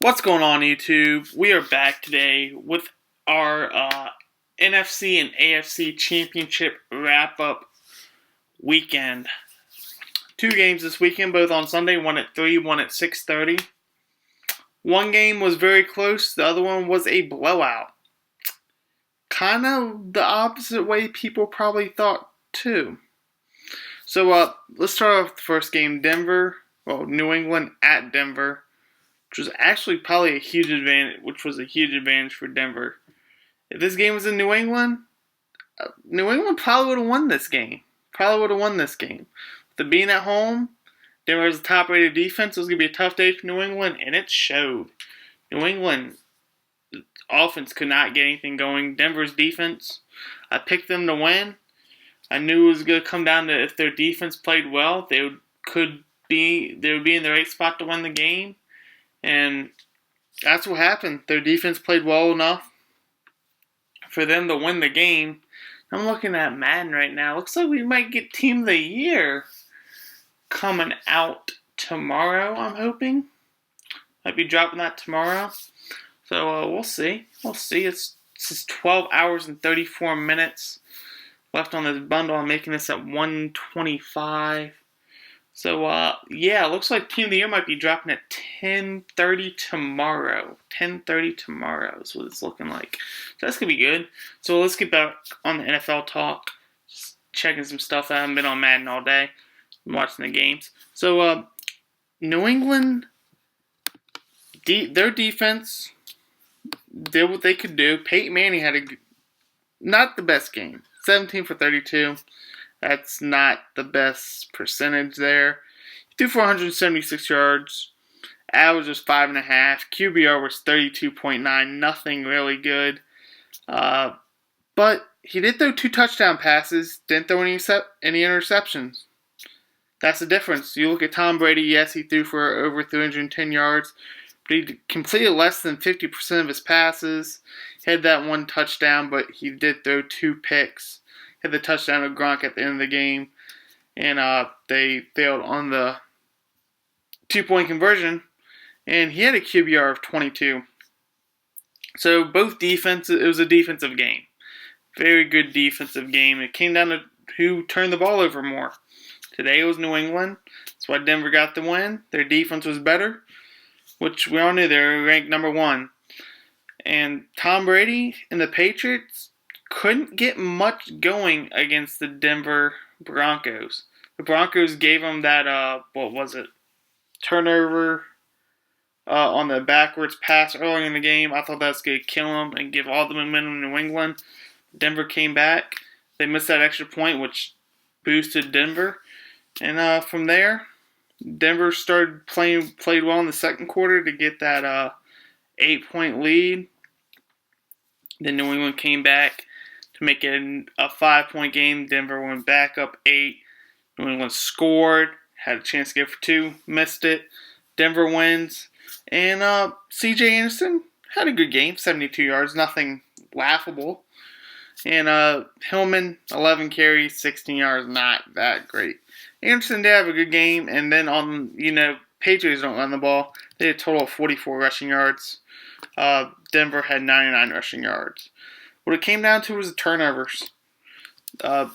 What's going on, YouTube? We are back today with our NFC and AFC Championship wrap-up weekend. Two games this weekend, both on Sunday, one at 3, one at 6:30. One game was very close, the other one was a blowout. Kind of the opposite way people probably thought, too. So, let's start off with the first game, New England at Denver. Which was actually probably a huge advantage for Denver. If this game was in New England probably would have won this game. With it being at home, Denver has a top-rated defense. It was going to be a tough day for New England, and it showed. New England offense could not get anything going. Denver's defense, I picked them to win. I knew it was going to come down to if their defense played well, they would be in the right spot to win the game. And that's what happened. Their defense played well enough for them to win the game. I'm looking at Madden right now. Looks like we might get Team of the Year coming out tomorrow, I'm hoping. Might be dropping that tomorrow. So we'll see. It's 12 hours and 34 minutes left on this bundle. I'm making this at 1:25. So, it looks like Team of the Year might be dropping at 10:30 tomorrow. 10:30 tomorrow is what it's looking like. So that's going to be good. So let's get back on the NFL talk. Just checking some stuff. I haven't been on Madden all day. I'm watching the games. So, New England, their defense did what they could do. Peyton Manning had not the best game. 17 for 32. That's not the best percentage there. He threw for 176 yards. Average was 5.5. QBR was 32.9. Nothing really good. But he did throw 2 touchdown passes. Didn't throw any interceptions. That's the difference. You look at Tom Brady. Yes, he threw for over 310 yards. But he completed less than 50% of his passes. He had that 1 touchdown, but he did throw 2 picks. Had the touchdown of Gronk at the end of the game, and they failed on the 2-point conversion, and he had a QBR of 22. So both defenses, it was a defensive game. Very good defensive game. It came down to who turned the ball over more. Today it was New England. That's why Denver got the win. Their defense was better, which we all knew they were ranked number 1. And Tom Brady and the Patriots couldn't get much going against the Denver Broncos. The Broncos gave them that, turnover on the backwards pass early in the game. I thought that was going to kill them and give all the momentum to New England. Denver came back. They missed that extra point, which boosted Denver. And from there, Denver played well in the second quarter to get that 8-point lead. Then New England came back to make it a 5-point game. Denver went back up 8. New England scored, had a chance to get for 2, missed it. Denver wins. And C.J. Anderson had a good game, 72 yards, nothing laughable. And Hillman, 11 carries, 16 yards, not that great. Anderson did have a good game, and then Patriots don't run the ball. They had a total of 44 rushing yards. Denver had 99 rushing yards. What it came down to was the turnovers. It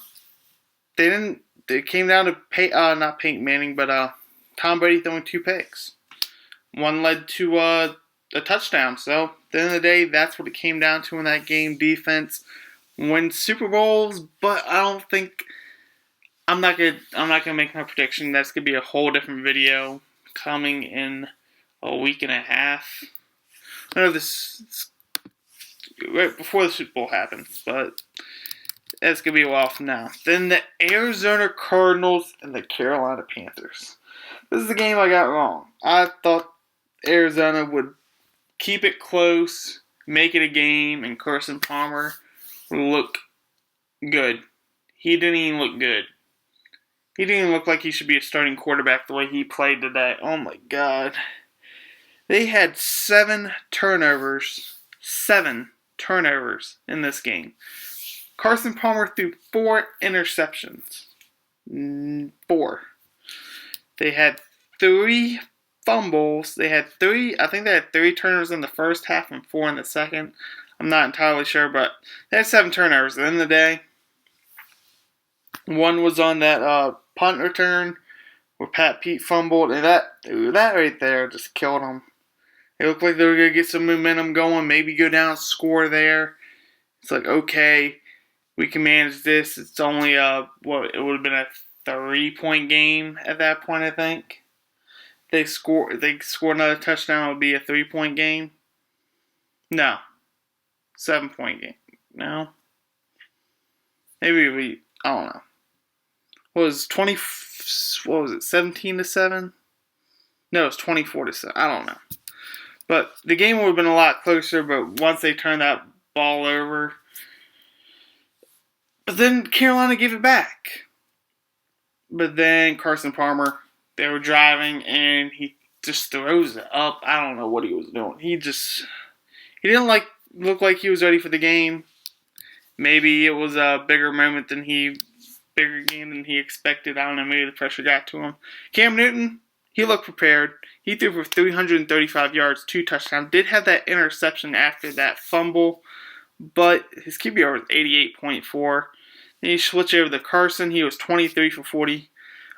came down to not Peyton Manning, but Tom Brady throwing 2 picks. One led to a touchdown. So at the end of the day, that's what it came down to in that game. Defense wins Super Bowls, but I'm not gonna make my prediction. That's gonna be a whole different video coming in a week and a half. I know this right before the Super Bowl happens, but that's going to be a while from now. Then the Arizona Cardinals and the Carolina Panthers. This is the game I got wrong. I thought Arizona would keep it close, make it a game, and Carson Palmer would look good. He didn't even look good. He didn't even look like he should be a starting quarterback the way he played today. Oh my God. They had 7 turnovers. 7 turnovers in this game. Carson Palmer threw 4 interceptions. 4. They had 3 fumbles. They had three. I think they had 3 turnovers in the first half and 4 in the second. I'm not entirely sure, but they had 7 turnovers at the end of the day. One was on that punt return where Pat Pete fumbled, and that right there just killed them. It looked like they were going to get some momentum going, maybe go down and score there. It's like, okay, we can manage this. It's only it would have been a 3-point game at that point, I think. They score another touchdown, it would be a 3-point game. No. 7-point game. No. Maybe I don't know. What was it, 17-7? No, it was 24-7. I don't know. But the game would have been a lot closer, but once they turned that ball over. But then Carolina gave it back. But then Carson Palmer, they were driving, and he just throws it up. I don't know what he was doing. He didn't look like he was ready for the game. Maybe it was a bigger game than he expected. I don't know, maybe the pressure got to him. Cam Newton, he looked prepared. He threw for 335 yards, 2 touchdowns. Did have that interception after that fumble, but his QBR was 88.4. Then you switch over to Carson. He was 23 for 40,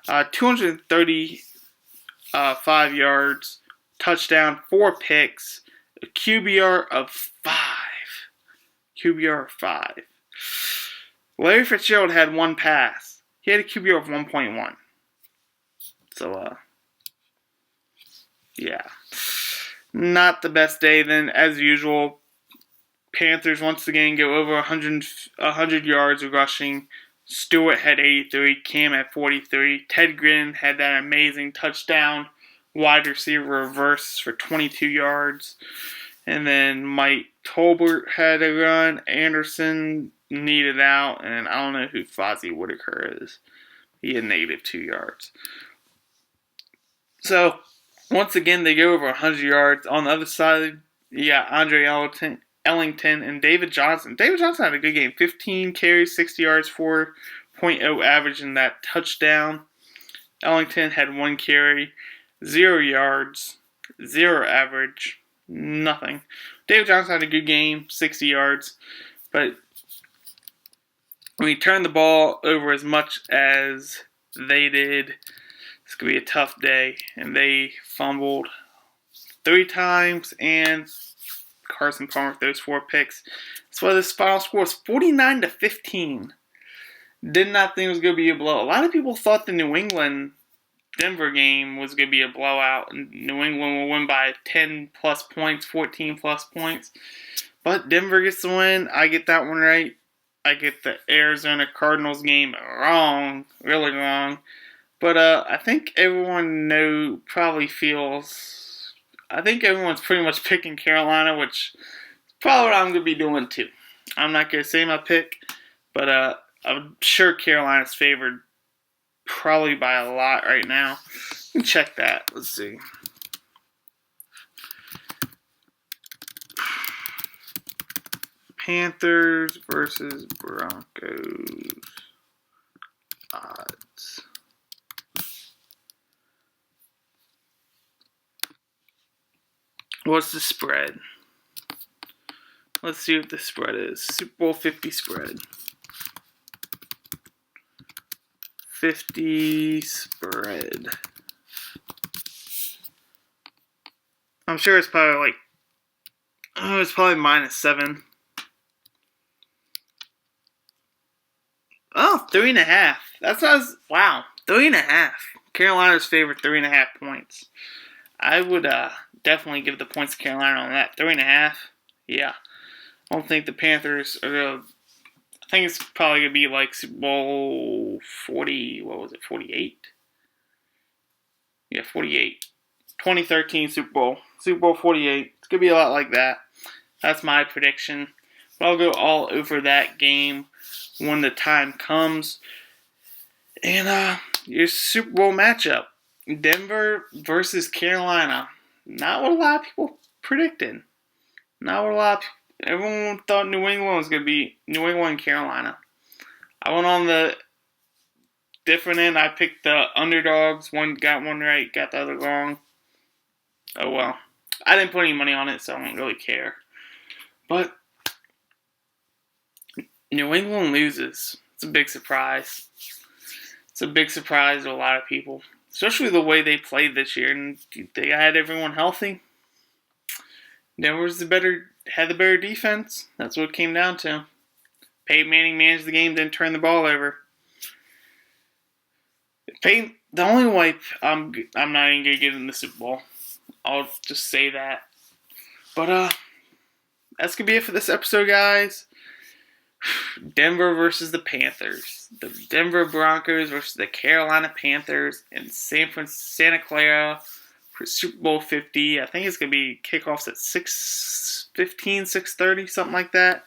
235 yards, touchdown, 4 picks, a QBR of 5. Larry Fitzgerald had 1 pass. He had a QBR of 1.1. So, yeah. Not the best day then, as usual. Panthers once again go over 100 yards rushing. Stewart had 83. Cam had 43. Ted Ginn had that amazing touchdown. Wide receiver reverse for 22 yards. And then Mike Tolbert had a run. Anderson needed out. And I don't know who Fozzie Whitaker is. He had -2 yards. So, once again, they go over 100 yards. On the other side, you got Andre Ellington and David Johnson. David Johnson had a good game. 15 carries, 60 yards, 4.0 average in that touchdown. Ellington had 1 carry, 0 yards, 0 average, nothing. David Johnson had a good game, 60 yards. But when you turn the ball over as much as they did, it's going to be a tough day. And they fumbled 3 times, and Carson Palmer throws 4 picks. So this final score is 49-15. Did not think it was going to be a blow. A lot of people thought the New England-Denver game was going to be a blowout, and New England will win by 10 plus points, 14 plus points. But Denver gets the win. I get that one right. I get the Arizona Cardinals game wrong, really wrong. But I think everyone I think everyone's pretty much picking Carolina, which is probably what I'm going to be doing too. I'm not going to say my pick, but I'm sure Carolina's favored probably by a lot right now. Let me check that. Let's see. Panthers versus Broncos odds. What's the spread? Let's see what the spread is. Super Bowl 50 spread. 50 spread. I'm sure it's probably it's probably -7. Oh, 3.5. That's what I was, wow, 3.5. Carolina's favored 3.5 points. I would definitely give the points to Carolina on that. 3.5. Yeah. I don't think the Panthers are going to. I think it's probably going to be like Super Bowl 40. What was it? 48? Yeah, 48. 2013 Super Bowl. Super Bowl 48. It's going to be a lot like that. That's my prediction. But I'll go all over that game when the time comes. And your Super Bowl matchup. Denver versus Carolina. Not what a lot of people predicted. Not what a lot of people. Everyone thought New England was going to be New England and Carolina. I went on the different end. I picked the underdogs. One got one right, got the other wrong. Oh well. I didn't put any money on it, so I don't really care. But New England loses. It's a big surprise. It's a big surprise to a lot of people, especially the way they played this year. And they had everyone healthy. Denver had the better defense. That's what it came down to. Peyton Manning managed the game, didn't turn the ball over. The only way I'm not even gonna get in the Super Bowl. I'll just say that. But that's gonna be it for this episode, guys. Denver versus the Panthers. The Denver Broncos versus the Carolina Panthers in Santa Clara for Super Bowl 50. I think it's going to be kickoffs at 6:15, 6:30, something like that.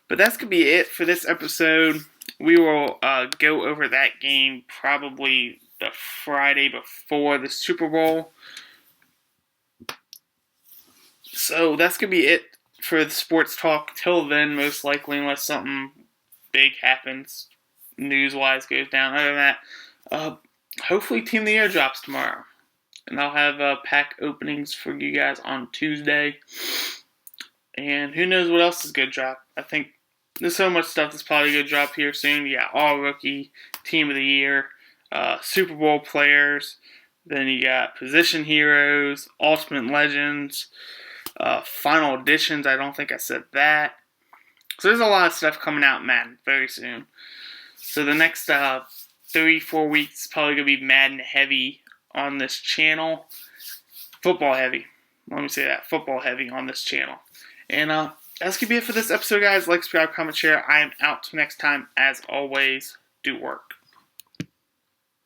But that's going to be it for this episode. We will go over that game probably the Friday before the Super Bowl. So that's going to be it for the sports talk. Till then, most likely, unless something big happens, news-wise goes down. Other than that, hopefully Team of the Year drops tomorrow. And I'll have pack openings for you guys on Tuesday. And who knows what else is going to drop. I think there's so much stuff that's probably going to drop here soon. You got All-Rookie, Team of the Year, Super Bowl players. Then you got Position Heroes, Ultimate Legends, Final Editions. I don't think I said that. So there's a lot of stuff coming out Madden very soon. So the next 3-4 weeks is probably going to be Madden heavy on this channel. Football heavy. Let me say that. Football heavy on this channel. And that's going to be it for this episode, guys. Like, subscribe, comment, share. I am out till next time. As always, do work.